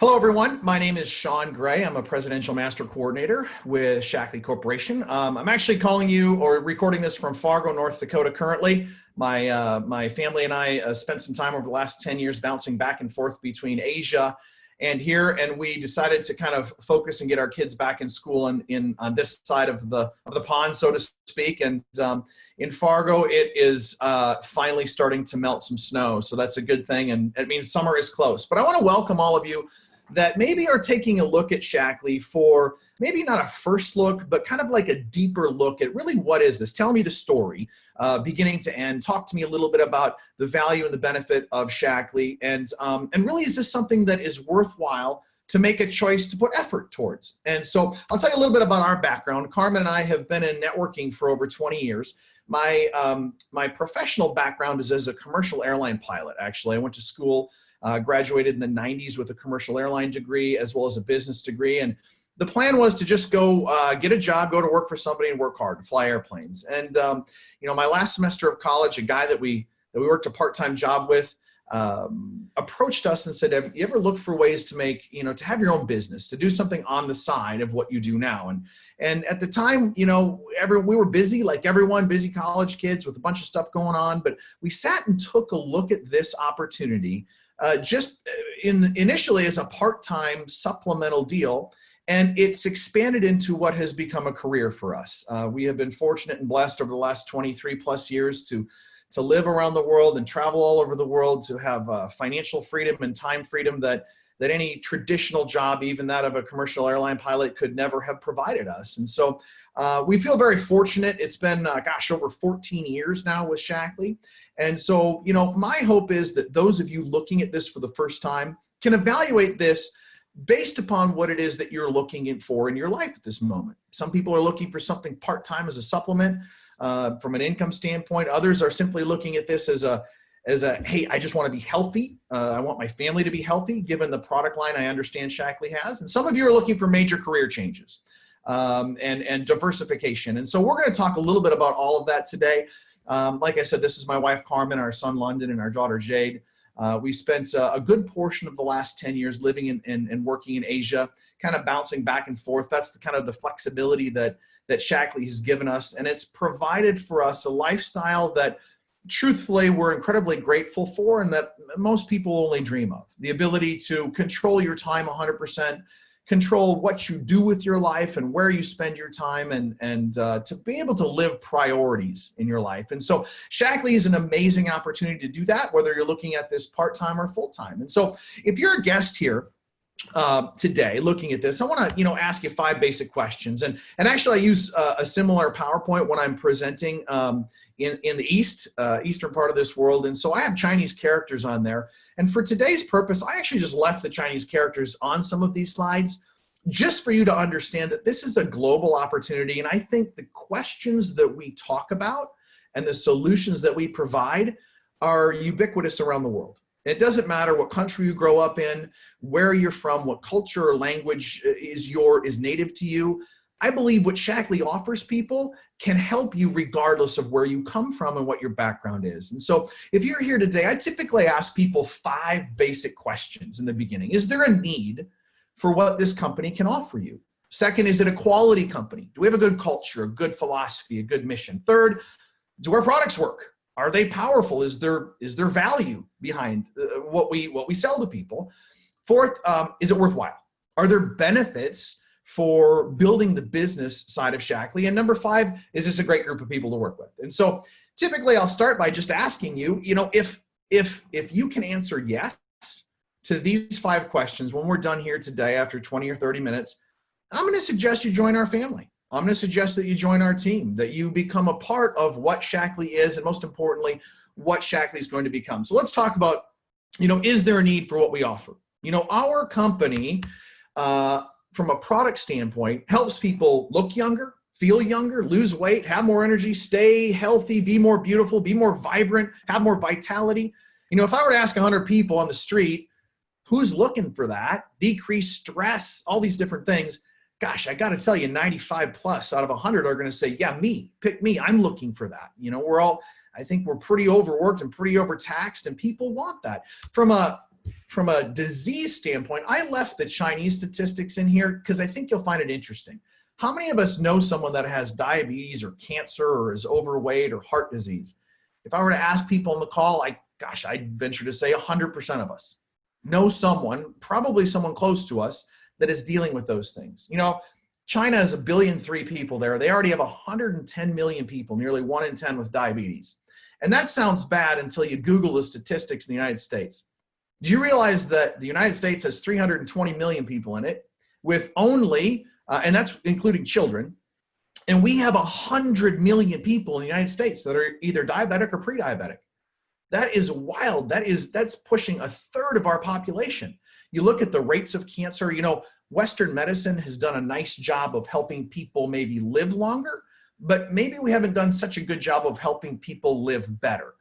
Hello, everyone. My name is Shawn Gray. I'm a Presidential Master Coordinator with Shaklee Corporation. I'm actually calling you or recording this from Fargo, North Dakota currently. My family and I spent some time over the last 10 years bouncing back and forth between Asia and here, and we decided to kind of focus and get our kids back in school on this side of the pond, so to speak. And in Fargo, it is finally starting to melt some snow, so that's a good thing, and it means summer is close. But I want to welcome all of you that maybe are taking a look at Shaklee for maybe not a first look, but kind of like a deeper look at really what is this? Tell me the story, beginning to end. Talk to me a little bit about the value and the benefit of Shaklee, and really, is this something that is worthwhile to make a choice to put effort towards? And so I'll tell you a little bit about our background. Carmen and I have been in networking for over 20 years. My professional background is as a commercial airline pilot, actually. I went to school, graduated in the 90s with a commercial airline degree as well as a business degree. And the plan was to just go get a job, go to work for somebody and work hard and fly airplanes. And, my last semester of college, a guy that we worked a part-time job with approached us and said, have you ever looked for ways to make, to have your own business, to do something on the side of what you do now? And at the time, we were busy, like everyone, busy college kids with a bunch of stuff going on. But we sat and took a look at this opportunity initially as a part-time supplemental deal, and it's expanded into what has become a career for us. We have been fortunate and blessed over the last 23 plus years to live around the world and travel all over the world, to have financial freedom and time freedom that any traditional job, even that of a commercial airline pilot, could never have provided us. And so we feel very fortunate. It's been, over 14 years now with Shaklee. And so, my hope is that those of you looking at this for the first time can evaluate this based upon what it is that you're looking for in your life at this moment. Some people are looking for something part-time as a supplement from an income standpoint. Others are simply looking at this as a, hey, I just want to be healthy. I want my family to be healthy, given the product line I understand Shaklee has. And some of you are looking for major career changes and diversification. And so we're going to talk a little bit about all of that today. Like I said, this is my wife, Carmen, our son, London, and our daughter, Jade. We spent a good portion of the last 10 years living and working in Asia, kind of bouncing back and forth. That's the kind of the flexibility that Shaklee has given us. And it's provided for us a lifestyle that, truthfully, we're incredibly grateful for, and that most people only dream of. The ability to control your time 100%, control what you do with your life and where you spend your time, and to be able to live priorities in your life. And so Shaklee is an amazing opportunity to do that, whether you're looking at this part-time or full-time. And so if you're a guest here today looking at this, I want to ask you 5 basic questions. And actually I use a similar PowerPoint when I'm presenting in the eastern part of this world. And so I have Chinese characters on there. And for today's purpose, I actually just left the Chinese characters on some of these slides just for you to understand that this is a global opportunity. And I think the questions that we talk about and the solutions that we provide are ubiquitous around the world. It doesn't matter what country you grow up in, where you're from, what culture or language is native to you. I believe what Shaklee offers people can help you regardless of where you come from and what your background is. And so if you're here today, I typically ask people 5 basic questions in the beginning. Is there a need for what this company can offer you? Second, is it a quality company? Do we have a good culture, a good philosophy, a good mission? Third, do our products work? Are they powerful? Is there value behind what we sell to people? Fourth, is it worthwhile? Are there benefits for building the business side of Shaklee? And number 5, is this a great group of people to work with? And so typically I'll start by just asking you, if you can answer yes to these 5 questions when we're done here today after 20 or 30 minutes, I'm going to suggest you join our family. I'm going to suggest that you join our team, that you become a part of what Shaklee is, and most importantly, what Shaklee is going to become. So let's talk about, is there a need for what we offer? Our company, from a product standpoint, helps people look younger, feel younger, lose weight, have more energy, stay healthy, be more beautiful, be more vibrant, have more vitality. If I were to ask 100 people on the street, who's looking for that? Decrease stress, all these different things. Gosh, I got to tell you, 95 plus out of 100 are going to say, yeah, me, pick me. I'm looking for that. I think we're pretty overworked and pretty overtaxed, and people want that. From a from a disease standpoint, I left the Chinese statistics in here because I think you'll find it interesting. How many of us know someone that has diabetes or cancer or is overweight or heart disease? If I were to ask people on the call, I'd venture to say 100% of us know someone, probably someone close to us, that is dealing with those things. You know, China has 1.3 billion people there. They already have 110 million people, nearly 1 in 10 with diabetes. And that sounds bad until you Google the statistics in the United States. Do you realize that the United States has 320 million people in it with only, and that's including children, and we have 100 million people in the United States that are either diabetic or pre-diabetic. That is wild. That's pushing 1/3 of our population. You look at the rates of cancer, you know, Western medicine has done a nice job of helping people maybe live longer, but maybe we haven't done such a good job of helping people live better.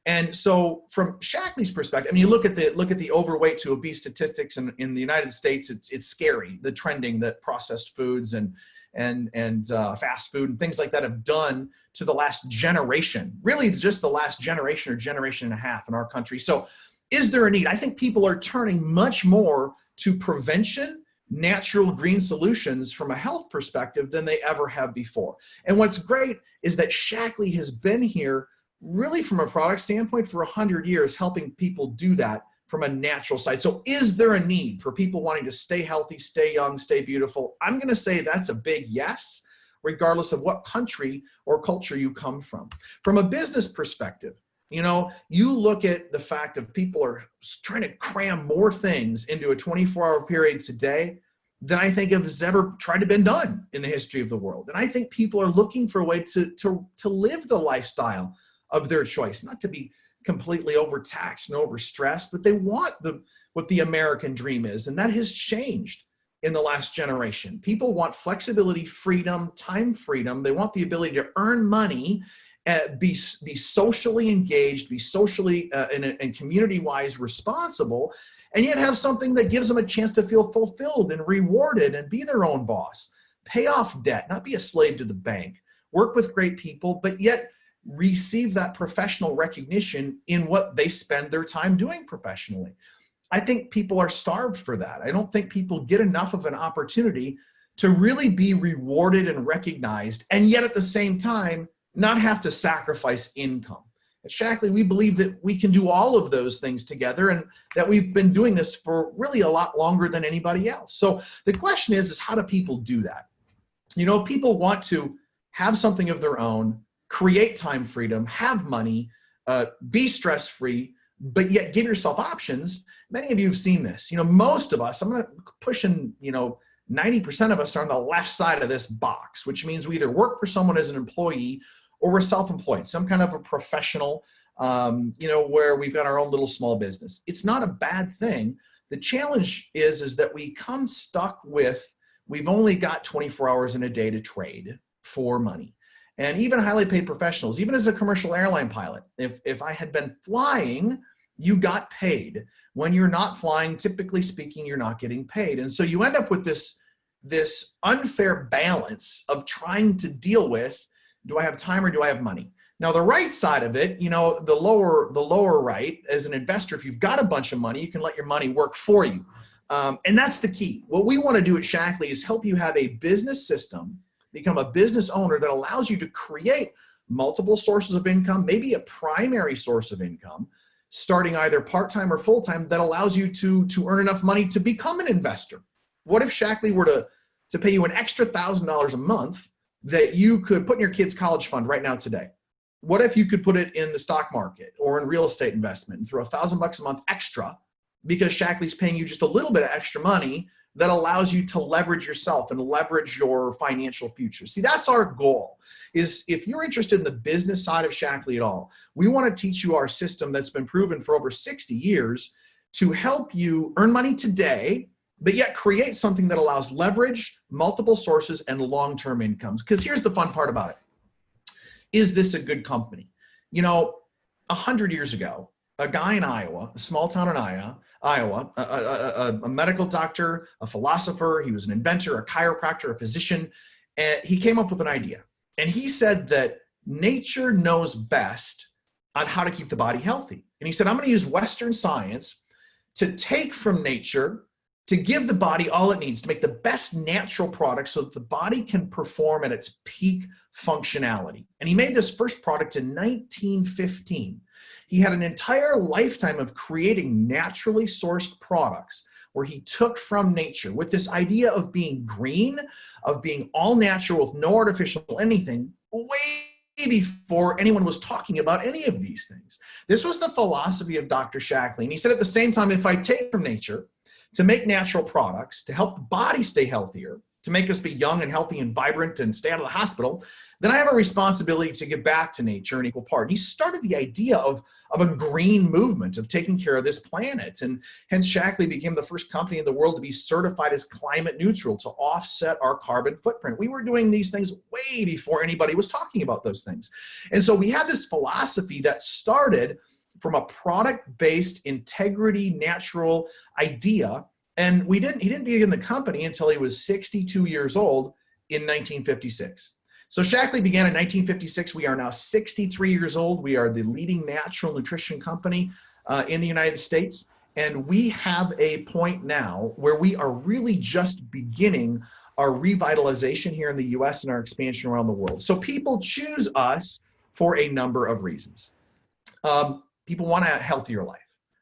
And so from Shaklee's perspective, I mean, you look at the overweight to obese statistics in the United States, it's scary, the trending that processed foods and fast food and things like that have done to the last generation, really just the last generation or generation and a half in our country. So is there a need? I think people are turning much more to prevention, natural green solutions from a health perspective than they ever have before. And what's great is that Shaklee has been here really from a product standpoint for 100 years, helping people do that from a natural side. So is there a need for people wanting to stay healthy, stay young, stay beautiful? I'm going to say that's a big yes, regardless of what country or culture you come from. From a business perspective, you know, you look at the fact of people are trying to cram more things into a 24-hour period today than I think has ever tried to been done in the history of the world. And I think people are looking for a way to live the lifestyle of their choice, not to be completely overtaxed and overstressed, but they want what the American dream is. And that has changed in the last generation. People want flexibility, freedom, time freedom. They want the ability to earn money, be socially engaged, be socially and community-wise responsible, and yet have something that gives them a chance to feel fulfilled and rewarded and be their own boss, pay off debt, not be a slave to the bank, work with great people, but yet receive that professional recognition in what they spend their time doing professionally. I think people are starved for that. I don't think people get enough of an opportunity to really be rewarded and recognized, and yet at the same time, not have to sacrifice income. At Shaklee, we believe that we can do all of those things together, and that we've been doing this for really a lot longer than anybody else. So the question is how do people do that? You know, people want to have something of their own, create time freedom, have money, be stress-free, but yet give yourself options. Many of you have seen this. You know, most of us, I'm going to push in, 90% of us are on the left side of this box, which means we either work for someone as an employee or we're self-employed, some kind of a professional, where we've got our own little small business. It's not a bad thing. The challenge is that we come stuck with, we've only got 24 hours in a day to trade for money. And even highly paid professionals, even as a commercial airline pilot, if I had been flying, you got paid. When you're not flying, typically speaking, you're not getting paid. And so you end up with this unfair balance of trying to deal with, do I have time or do I have money? Now, the right side of it, the lower right, as an investor, if you've got a bunch of money, you can let your money work for you. And that's the key. What we want to do at Shaklee is help you have a business system, become a business owner that allows you to create multiple sources of income, maybe a primary source of income, starting either part-time or full-time, that allows you to earn enough money to become an investor. What if Shaklee were to pay you an extra $1,000 a month that you could put in your kid's college fund right now today? What if you could put it in the stock market or in real estate investment and throw $1,000 a month extra because Shaklee's paying you just a little bit of extra money that allows you to leverage yourself and leverage your financial future? See, that's our goal. Is if you're interested in the business side of Shaklee at all, we want to teach you our system that's been proven for over 60 years to help you earn money today, but yet create something that allows leverage, multiple sources, and long-term incomes. Because here's the fun part about it. Is this a good company? 100 years ago, a guy in Iowa, a small town in Iowa, a medical doctor, a philosopher, he was an inventor, a chiropractor, a physician, and he came up with an idea. And he said that nature knows best on how to keep the body healthy. And he said, I'm going to use Western science to take from nature, to give the body all it needs to make the best natural product so that the body can perform at its peak functionality. And he made this first product in 1915. He had an entire lifetime of creating naturally sourced products where he took from nature with this idea of being green, of being all natural with no artificial anything, way before anyone was talking about any of these things. This was the philosophy of Dr. Shaklee. And he said at the same time, if I take from nature to make natural products, to help the body stay healthier, to make us be young and healthy and vibrant and stay out of the hospital, then I have a responsibility to give back to nature in equal part. And he started the idea of a green movement, of taking care of this planet. And hence Shaklee became the first company in the world to be certified as climate neutral, to offset our carbon footprint. We were doing these things way before anybody was talking about those things. And so we had this philosophy that started from a product-based, integrity, natural idea. And he didn't begin the company until he was 62 years old in 1956. So Shaklee began in 1956. We are now 63 years old. We are the leading natural nutrition company in the United States. And we have a point now where we are really just beginning our revitalization here in the US and our expansion around the world. So people choose us for a number of reasons. People want a healthier life.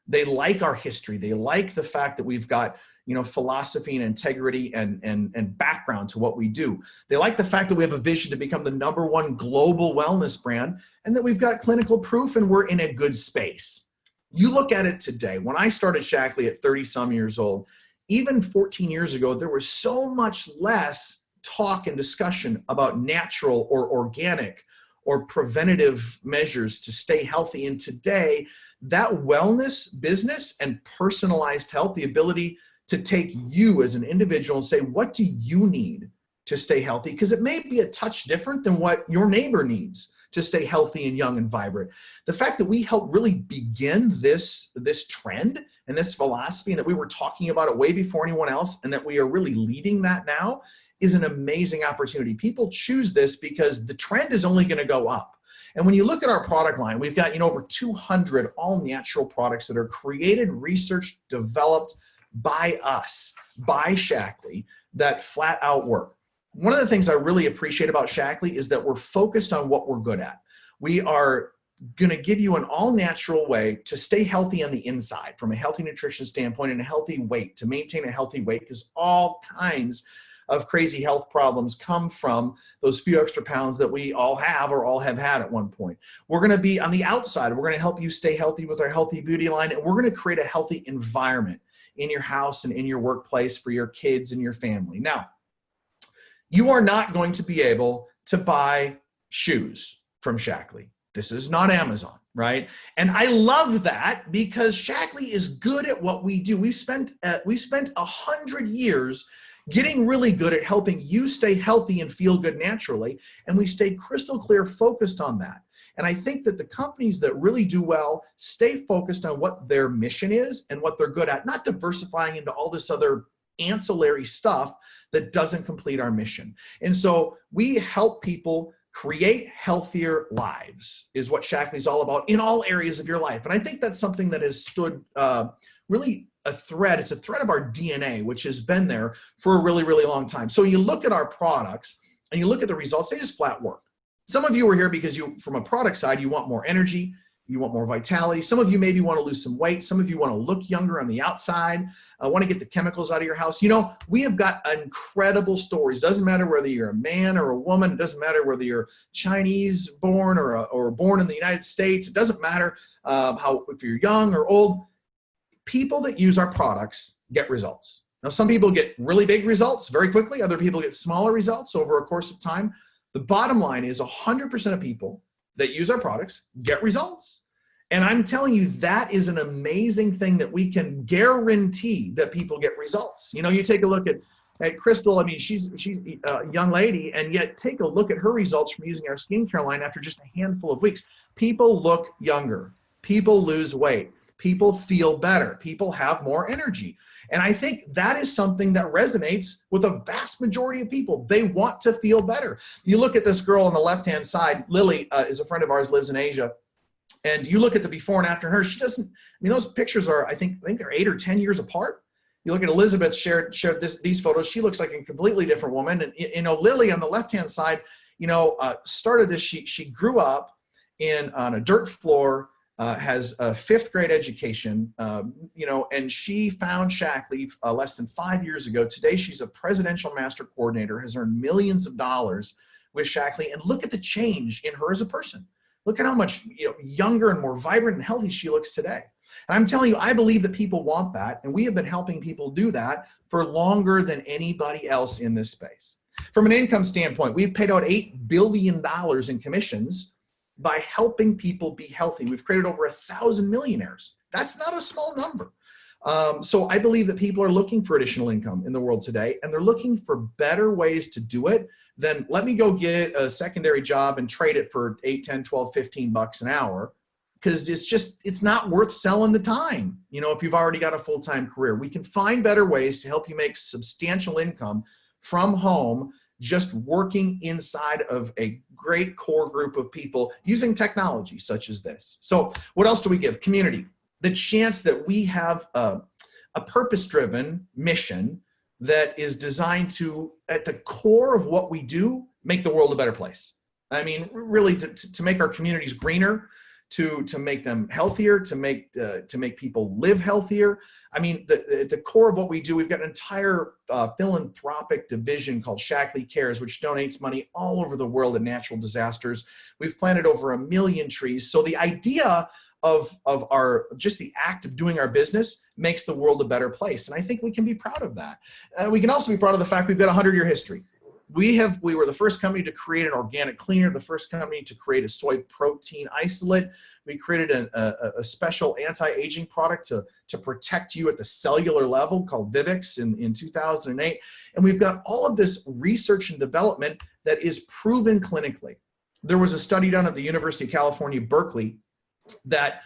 They like our history. They like the fact that we've got, philosophy and integrity and background to what we do. They like the fact that we have a vision to become the #1 global wellness brand and that we've got clinical proof and we're in a good space. You look at it today. When I started Shaklee at 30 some years old, even 14 years ago, there was so much less talk and discussion about natural or organic or preventative measures to stay healthy. And today, that wellness business and personalized health, the ability to take you as an individual and say, what do you need to stay healthy? Because it may be a touch different than what your neighbor needs to stay healthy and young and vibrant. The fact that we helped really begin this trend and this philosophy, and that we were talking about it way before anyone else, and that we are really leading that now, is an amazing opportunity. People choose this because the trend is only going to go up. And when you look at our product line, we've got over 200 all natural products that are created, researched, developed by us, by Shaklee, that flat out work. One of the things I really appreciate about Shaklee is that we're focused on what we're good at. We are going to give you an all natural way to stay healthy on the inside from a healthy nutrition standpoint and a healthy weight, to maintain a healthy weight, because all kinds of crazy health problems come from those few extra pounds that we all have or all have had at one point. We're going to be on the outside. We're going to help you stay healthy with our healthy beauty line, and we're going to create a healthy environment in your house and in your workplace for your kids and your family. Now, you are not going to be able to buy shoes from Shaklee. This is not Amazon, right? And I love that because Shaklee is good at what we do. We spent 100 years getting really good at helping you stay healthy and feel good naturally, and we stay crystal clear focused on that. And I think that the companies that really do well stay focused on what their mission is and what they're good at, not diversifying into all this other ancillary stuff that doesn't complete our mission. And so we help people create healthier lives, is what Shaklee is all about in all areas of your life. And I think that's something that has stood really a thread. It's a thread of our DNA, which has been there for a really, really long time. So you look at our products and you look at the results, they just flat work. Some of you are here because from a product side, you want more energy, you want more vitality. Some of you maybe want to lose some weight. Some of you want to look younger on the outside, want to get the chemicals out of your house. We have got incredible stories. Doesn't matter whether you're a man or a woman. It doesn't matter whether you're Chinese born or born in the United States. It doesn't matter if you're young or old. People that use our products get results. Now, some people get really big results very quickly. Other people get smaller results over a course of time. The bottom line is 100% of people that use our products get results. And I'm telling you, that is an amazing thing that we can guarantee that people get results. You take a look at Crystal. I mean, she's a young lady, and yet take a look at her results from using our skincare line after just a handful of weeks. People look younger. People lose weight. People feel better. People have more energy. And I think that is something that resonates with a vast majority of people. They want to feel better. You look at this girl on the left-hand side. Lily is a friend of ours, lives in Asia. And you look at the before and after her, she doesn't, I mean, those pictures are, I think they're 8 or 10 years apart. You look at Elizabeth shared these photos. She looks like a completely different woman. And, you know, Lily on the left-hand side, you know, started this, she grew up on a dirt floor, has a 5th grade education, you know, and she found Shaklee less than 5 years ago. Today, she's a presidential master coordinator, has earned millions of dollars with Shaklee. And look at the change in her as a person. Look at how much, you know, younger and more vibrant and healthy she looks today. And I'm telling you, I believe that people want that. And we have been helping people do that for longer than anybody else in this space. From an income standpoint, we've paid out $8 billion in commissions by helping people be healthy. We've created over 1,000 millionaires. That's not a small number. So I believe that people are looking for additional income in the world today, and they're looking for better ways to do it than let me go get a secondary job and trade it for 8, 10, 12, 15 bucks an hour, because it's not worth selling the time. You know, if you've already got a full-time career, we can find better ways to help you make substantial income from home, just working inside of a great core group of people using technology such as this. So what else do we give? Community. The chance that we have a purpose-driven mission that is designed to, at the core of what we do, make the world a better place. I mean, really to make our communities greener, to make them healthier, to make people live healthier. I mean, the core of what we do, we've got an entire philanthropic division called Shaklee Cares, which donates money all over the world in natural disasters. We've planted over 1 million trees. So the idea of just the act of doing our business makes the world a better place. And I think we can be proud of that. We can also be proud of the fact we've got a 100-year history. We were the first company to create an organic cleaner, the first company to create a soy protein isolate. We created a special anti-aging product to protect you at the cellular level called Vivix in 2008. And we've got all of this research and development that is proven clinically. There was a study done at the University of California, Berkeley, that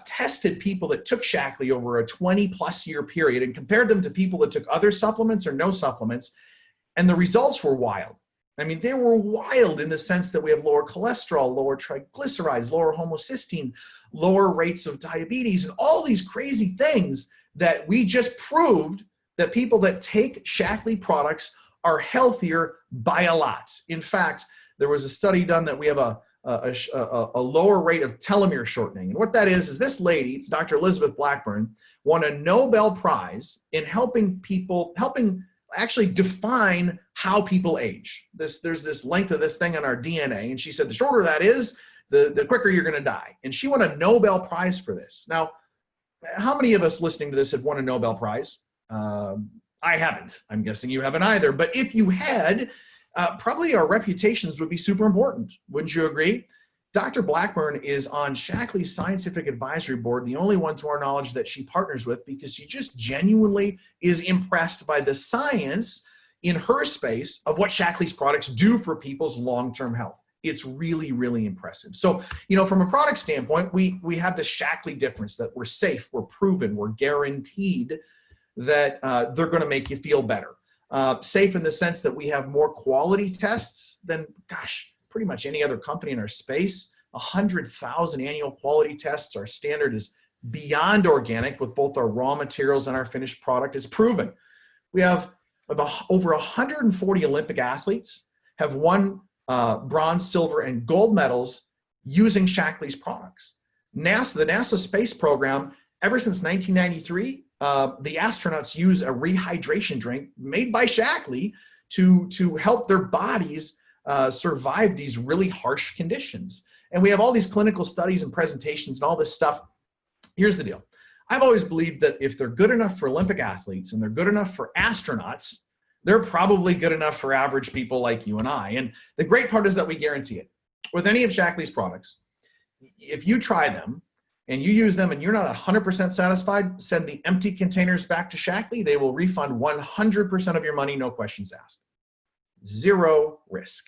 tested people that took Shaklee over a 20+ year period and compared them to people that took other supplements or no supplements. And the results were wild. I mean, they were wild in the sense that we have lower cholesterol, lower triglycerides, lower homocysteine, lower rates of diabetes, and all these crazy things that we just proved that people that take Shaklee products are healthier by a lot. In fact, there was a study done that we have a lower rate of telomere shortening. And what that is this lady, Dr. Elizabeth Blackburn, won a Nobel Prize in helping actually define how people age. There's this length of this thing on our DNA, and she said the shorter that is, the quicker you're going to die. And she won a Nobel Prize for this. Now, how many of us listening to this have won a Nobel Prize? I haven't. I'm guessing you haven't either. But if you had, probably our reputations would be super important. Wouldn't you agree? Dr. Blackburn is on Shaklee's scientific advisory board, the only one to our knowledge that she partners with, because she just genuinely is impressed by the science in her space of what Shaklee's products do for people's long-term health. It's really, really impressive. So, you know, from a product standpoint, we have the Shaklee difference that we're safe, we're proven, we're guaranteed that they're going to make you feel better. Safe in the sense that we have more quality tests than, gosh, pretty much any other company in our space. 100,000 annual quality tests. Our standard is beyond organic with both our raw materials and our finished product. It's proven. We have over 140 Olympic athletes have won bronze, silver, and gold medals using Shaklee's products. The NASA space program, ever since 1993, the astronauts use a rehydration drink made by Shaklee to help their bodies survive these really harsh conditions. And we have all these clinical studies and presentations and all this stuff. Here's the deal. I've always believed that if they're good enough for Olympic athletes and they're good enough for astronauts, they're probably good enough for average people like you and I. And the great part is that we guarantee it. With any of Shaklee's products, if you try them and you use them and you're not 100% satisfied, send the empty containers back to Shaklee. They will refund 100% of your money, no questions asked. Zero risk.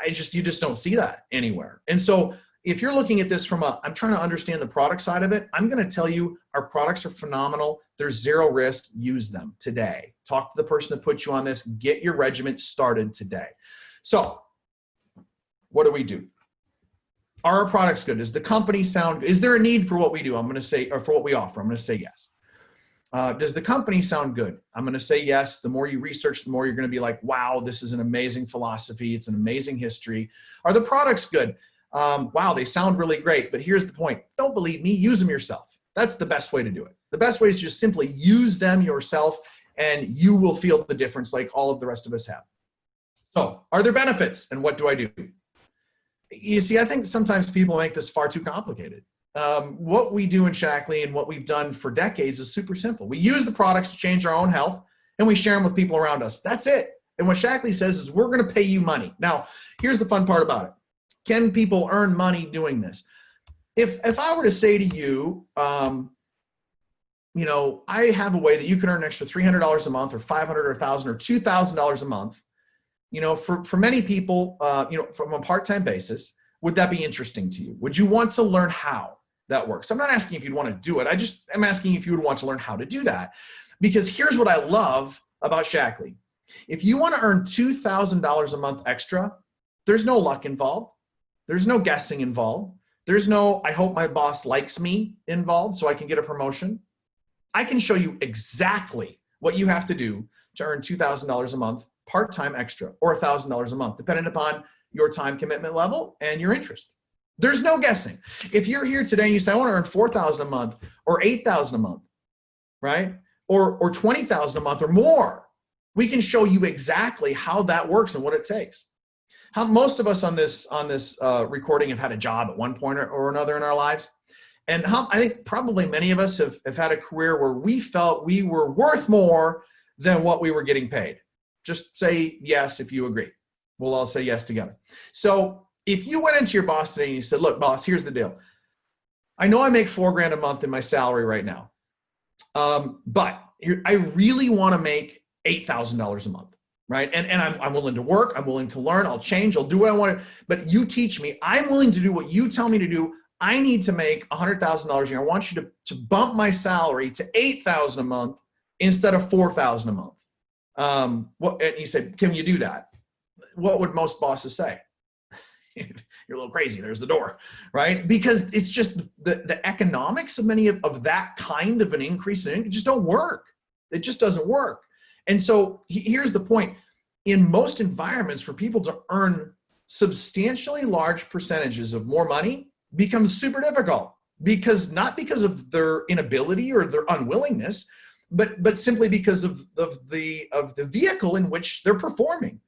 You just don't see that anywhere. And so if you're looking at this from I'm trying to understand the product side of it, I'm going to tell you our products are phenomenal. There's zero risk. Use them today. Talk to the person that put you on this. Get your regimen started today. So what do? Are our products good? Does the company sound good? Is there a need for what we do? I'm going to say, or for what we offer, I'm going to say yes. Does the company sound good? I'm going to say yes. The more you research, the more you're going to be like, wow, this is an amazing philosophy. It's an amazing history. Are the products good? Wow, they sound really great. But here's the point. Don't believe me. Use them yourself. That's the best way to do it. The best way is just simply use them yourself, and you will feel the difference like all of the rest of us have. So are there benefits, and what do I do? You see, I think sometimes people make this far too complicated. What we do in Shaklee and what we've done for decades is super simple. We use the products to change our own health, and we share them with people around us. That's it. And what Shaklee says is we're going to pay you money. Now, here's the fun part about it. Can people earn money doing this? If I were to say to you, you know, I have a way that you can earn an extra $300 a month or $500 or $1,000 or $2,000 a month, you know, for many people, you know, from a part-time basis, would that be interesting to you? Would you want to learn how that works? I'm not asking if you'd want to do it. I'm asking if you would want to learn how to do that. Because here's what I love about Shaklee. If you want to earn $2,000 a month extra, there's no luck involved. There's no guessing involved. There's no, I hope my boss likes me involved so I can get a promotion. I can show you exactly what you have to do to earn $2,000 a month part-time extra, or $1,000 a month, depending upon your time commitment level and your interest. There's no guessing. If you're here today and you say, I want to earn $4,000 a month or $8,000 a month, right? Or $20,000 a month or more, we can show you exactly how that works and what it takes. How most of us on this recording have had a job at one point or another in our lives. And I think probably many of us have had a career where we felt we were worth more than what we were getting paid. Just say yes if you agree. We'll all say yes together. So if you went into your boss today and you said, look, boss, here's the deal. I know I make $4,000 a month in my salary right now, but I really want to make $8,000 a month, right? And I'm willing to work. I'm willing to learn. I'll change. I'll do what I want to, but you teach me. I'm willing to do what you tell me to do. I need to make $100,000 a year. I want you to bump my salary to $8,000 a month instead of $4,000 a month. And you said, can you do that? What would most bosses say? You're a little crazy. There's the door, right? Because it's just the economics of many of that kind of an increase in income just don't work. It just doesn't work. And so here's the point. In most environments, for people to earn substantially large percentages of more money becomes super difficult, because not because of their inability or their unwillingness, but simply because of the vehicle in which they're performing.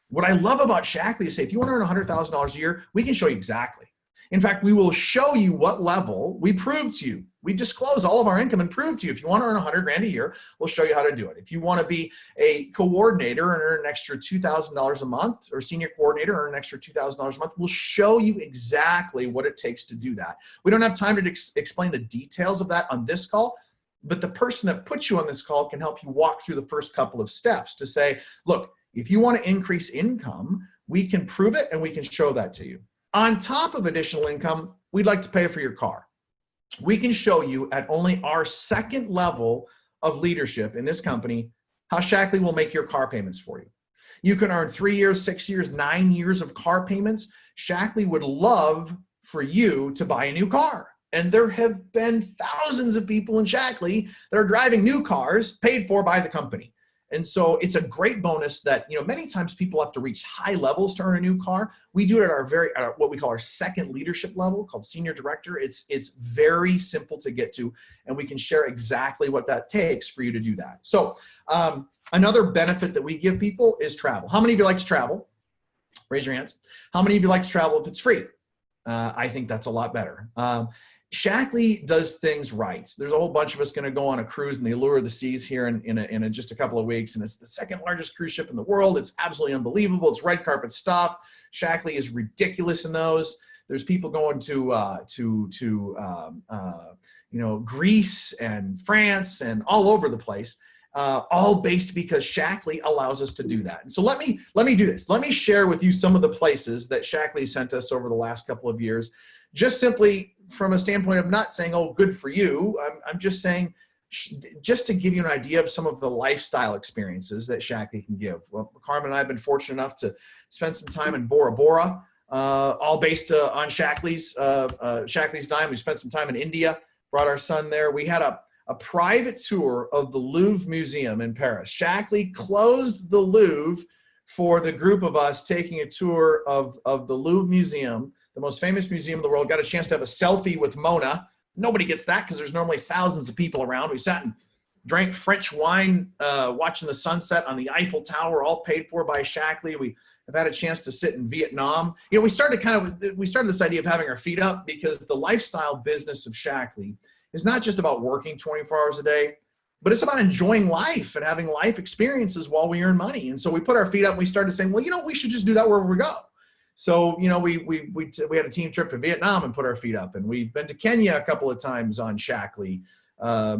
What I love about Shaklee is, say, if you want to earn $100,000 a year, we can show you exactly. In fact, we will show you what level. We prove to you. We disclose all of our income and prove to you. If you want to earn $100,000 a year, we'll show you how to do it. If you want to be a coordinator and earn an extra $2,000 a month, or senior coordinator and earn an extra $2,000 a month, we'll show you exactly what it takes to do that. We don't have time to explain the details of that on this call, but the person that puts you on this call can help you walk through the first couple of steps to say, look, if you want to increase income, we can prove it and we can show that to you. On top of additional income, we'd like to pay for your car. We can show you at only our second level of leadership in this company how Shaklee will make your car payments for you. You can earn 3 years, 6 years, 9 years of car payments. Shaklee would love for you to buy a new car. And there have been thousands of people in Shaklee that are driving new cars paid for by the company. And so it's a great bonus that, you know, many times people have to reach high levels to earn a new car. We do it at what we call our second leadership level, called senior director. It's very simple to get to, and we can share exactly what that takes for you to do that. So another benefit that we give people is travel. How many of you like to travel? Raise your hands. How many of you like to travel if it's free? I think that's a lot better. Shaklee does things right. There's a whole bunch of us going to go on a cruise in the Allure of the Seas here in just a couple of weeks, and it's the second largest cruise ship in the world. It's absolutely unbelievable. It's red carpet stuff. Shaklee is ridiculous in those. There's people going to Greece and France and all over the place, all based because Shaklee allows us to do that. And so let me do this. Let me share with you some of the places that Shaklee sent us over the last couple of years. Just simply from a standpoint of not saying, oh, good for you. I'm just saying, just to give you an idea of some of the lifestyle experiences that Shaklee can give. Well, Carmen and I have been fortunate enough to spend some time in Bora Bora all based on Shaklee's dime. We spent some time in India, brought our son there. We had a private tour of the Louvre Museum in Paris. Shaklee closed the Louvre for the group of us taking a tour of the Louvre Museum, the most famous museum in the world. Got a chance to have a selfie with Mona. Nobody gets that because there's normally thousands of people around. We sat and drank French wine, watching the sunset on the Eiffel Tower, all paid for by Shaklee. We have had a chance to sit in Vietnam. You know, we started this idea of having our feet up because the lifestyle business of Shaklee is not just about working 24 hours a day, but it's about enjoying life and having life experiences while we earn money. And so we put our feet up and we started saying, well, you know, we should just do that wherever we go. So, you know, we had a team trip to Vietnam and put our feet up, and we've been to Kenya a couple of times on Shaklee,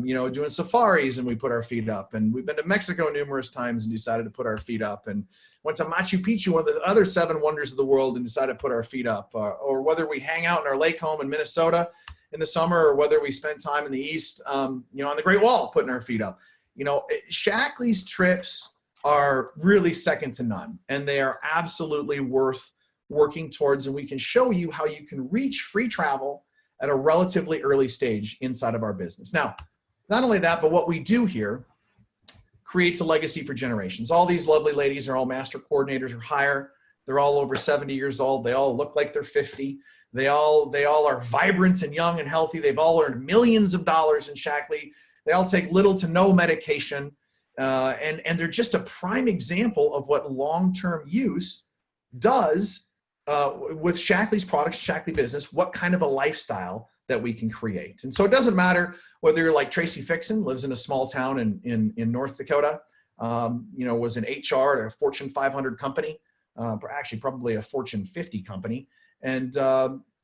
you know, doing safaris, and we put our feet up, and we've been to Mexico numerous times and decided to put our feet up, and went to Machu Picchu, one of the other 7 wonders of the world, and decided to put our feet up, or whether we hang out in our lake home in Minnesota in the summer, or whether we spend time in the East, you know, on the Great Wall, putting our feet up. You know, Shaklee's trips are really second to none, and they are absolutely worth working towards, and we can show you how you can reach free travel at a relatively early stage inside of our business. Now, not only that, but what we do here creates a legacy for generations. All these lovely ladies are all master coordinators or higher. They're all over 70 years old. They all look like they're 50. They all are vibrant and young and healthy. They've all earned millions of dollars in Shaklee. They all take little to no medication. And they're just a prime example of what long-term use does with Shaklee's products, Shaklee business, what kind of a lifestyle that we can create. And so it doesn't matter whether you're like Tracy Fixon, lives in a small town in North Dakota, you know, was an HR at a Fortune 500 company, actually probably a Fortune 50 company. And,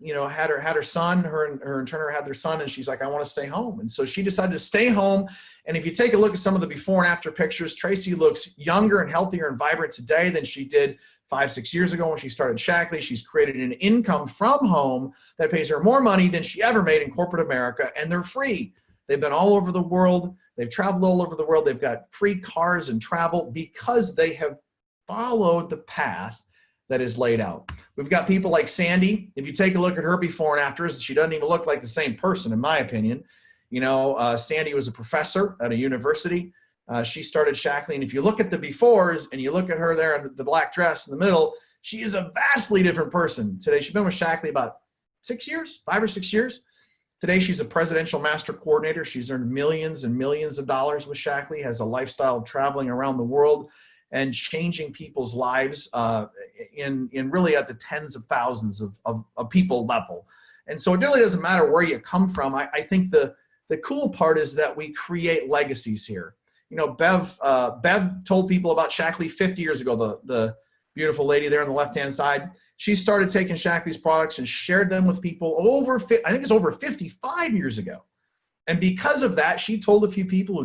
you know, had her son, her and Turner had their son, and she's like, I want to stay home. And so she decided to stay home. And if you take a look at some of the before and after pictures, Tracy looks younger and healthier and vibrant today than she did 5-6 years ago when she started Shaklee. She's created an income from home that pays her more money than she ever made in corporate America, and they're free. They've been all over the world. They've traveled all over the world. They've got free cars and travel because they have followed the path that is laid out. We've got people like Sandy. If you take a look at her before and afters, she doesn't even look like the same person, in my opinion. You know, Sandy was a professor at a university. She started Shaklee, and if you look at the befores and you look at her there in the black dress in the middle, she is a vastly different person today. She's been with Shaklee about 6 years, 5 or 6 years. Today, she's a presidential master coordinator. She's earned millions and millions of dollars with Shaklee, has a lifestyle of traveling around the world and changing people's lives in really at the tens of thousands of people level. And so it really doesn't matter where you come from. I think the cool part is that we create legacies here. You know, Bev told people about Shaklee 50 years ago, the beautiful lady there on the left-hand side. She started taking Shaklee's products and shared them with people I think it's over 55 years ago. And because of that, she told a few people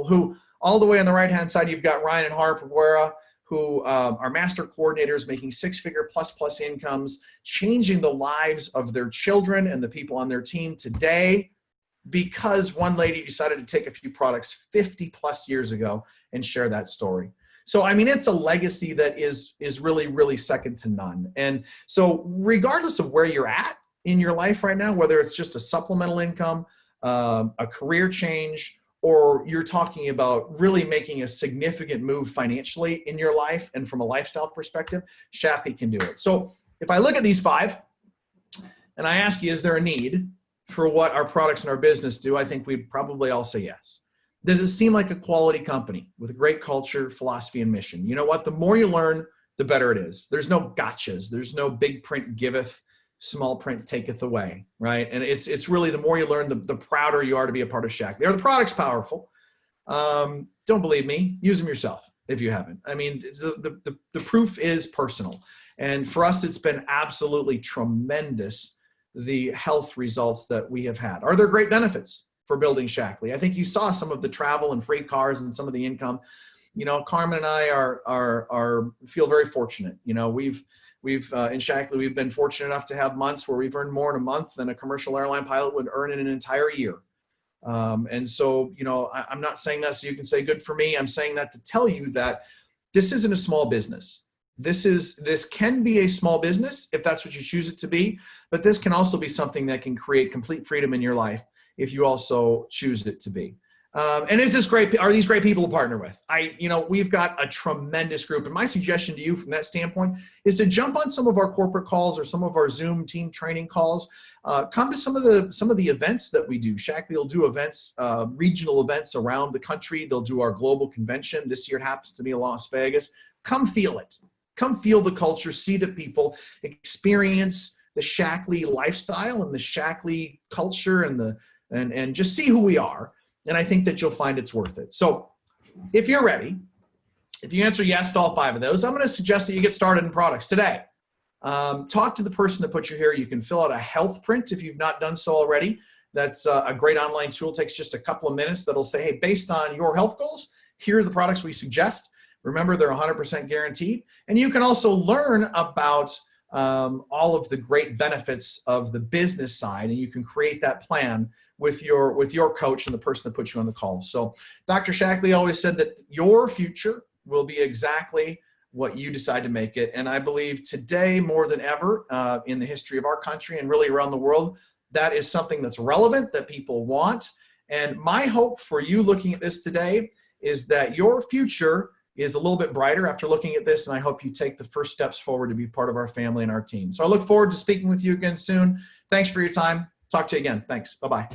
who all the way on the right-hand side, you've got Ryan and Harp Guerra, who are master coordinators making 6-figure plus incomes, changing the lives of their children and the people on their team today, because one lady decided to take a few products 50 plus years ago and share that story. So, I mean, it's a legacy that is really, really second to none. And so regardless of where you're at in your life right now, whether it's just a supplemental income, a career change, or you're talking about really making a significant move financially in your life and from a lifestyle perspective, Shaklee can do it. So if I look at these 5 and I ask you, is there a need for what our products and our business do? I think we'd probably all say yes. Does it seem like a quality company with a great culture, philosophy, and mission? You know what? The more you learn, the better it is. There's no gotchas. There's no big print giveth, small print taketh away, right? And it's really the more you learn, the prouder you are to be a part of Shaklee. Are the products powerful? Don't believe me. Use them yourself if you haven't. I mean, the proof is personal. And for us, it's been absolutely tremendous, the health results that we have had. Are there great benefits for building Shaklee? I think you saw some of the travel and free cars and some of the income. You know, Carmen and I feel very fortunate. You know, we've in Shaklee, we've been fortunate enough to have months where we've earned more in a month than a commercial airline pilot would earn in an entire year. And so, you know, I'm not saying that so you can say good for me. I'm saying that to tell you that this isn't a small business. This can be a small business if that's what you choose it to be, but this can also be something that can create complete freedom in your life if you also choose it to be. And is this great? Are these great people to partner with? We've got a tremendous group. And my suggestion to you from that standpoint is to jump on some of our corporate calls or some of our Zoom team training calls. Come to some of the events that we do. Shaklee will do events, regional events around the country. They'll do our global convention. This year it happens to be in Las Vegas. Come feel it. Come feel the culture, see the people, experience the Shaklee lifestyle and the Shaklee culture and just see who we are. And I think that you'll find it's worth it. So if you're ready, if you answer yes to all 5 of those, I'm going to suggest that you get started in products today. Talk to the person that put you here. You can fill out a health print if you've not done so already. That's a great online tool. It takes just a couple of minutes that'll say, hey, based on your health goals, here are the products we suggest. Remember, they're 100% guaranteed. And you can also learn about all of the great benefits of the business side, and you can create that plan with your coach and the person that puts you on the call. So Dr. Shaklee always said that your future will be exactly what you decide to make it. And I believe today more than ever in the history of our country and really around the world, that is something that's relevant, that people want. And my hope for you looking at this today is that your future is a little bit brighter after looking at this, and I hope you take the first steps forward to be part of our family and our team. So I look forward to speaking with you again soon. Thanks for your time. Talk to you again. Thanks. Bye-bye.